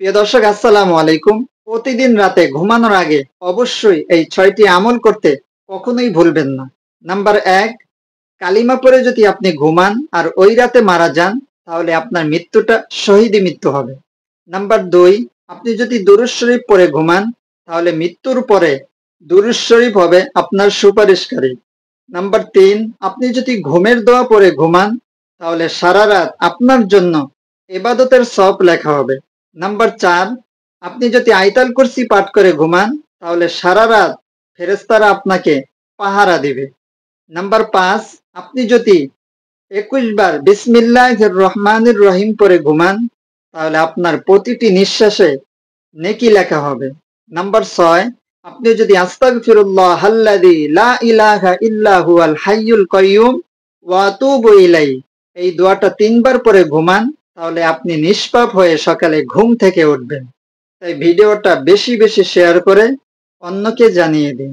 প্রিয় দর্শক, আসসালামু আলাইকুম। প্রতিদিন রাতে ঘুমানোর আগে অবশ্যই এই 6টি আমল করতে কখনোই ভুলবেন না। নাম্বার 1, কালিমা পড়ে যদি আপনি ঘুমান আর ওই রাতে মারা যান, তাহলে আপনার মৃত্যুটা শহীদি মৃত্যু হবে। নাম্বার 2, আপনি যদি দুরূদ শরীফ পড়ে ঘুমান, তাহলে মৃত্যুর পরে দুরূদ শরীফ হবে আপনার সুপারিশকারী। নাম্বার 3, আপনি যদি ঘুমের দোয়া পড়ে ঘুমান, তাহলে সারা রাত আপনার জন্য ইবাদতের সওয়াব লেখা হবে। নাম্বার 4, আপনি যদি আয়াতুল কুরসি পাঠ করে ঘুমান, তাহলে সারা রাত ফেরেশতারা আপনাকে পাহারা দিবে। নাম্বার 5, আপনি যদি 21 বার বিসমিল্লাহির রহমানির রহিম পড়ে ঘুমান, তাহলে আপনার প্রতিটি নিঃশ্বাসে নেকি লেখা হবে। নাম্বার 6, আপনি যদি আস্তাগফিরুল্লাহাল্লাযী লা ইলাহা ইল্লা হুয়াল হাইয়ুল কাইয়্যুম ওয়া আতুবু ইলাইহি এই দোয়াটা 3 বার পড়ে ঘুমান, তাহলে আপনি নিষ্পাপ হয়ে সকালে ঘুম থেকে উঠবেন। তাই ভিডিওটা বেশি বেশি শেয়ার করে অন্যকে জানিয়ে দিন।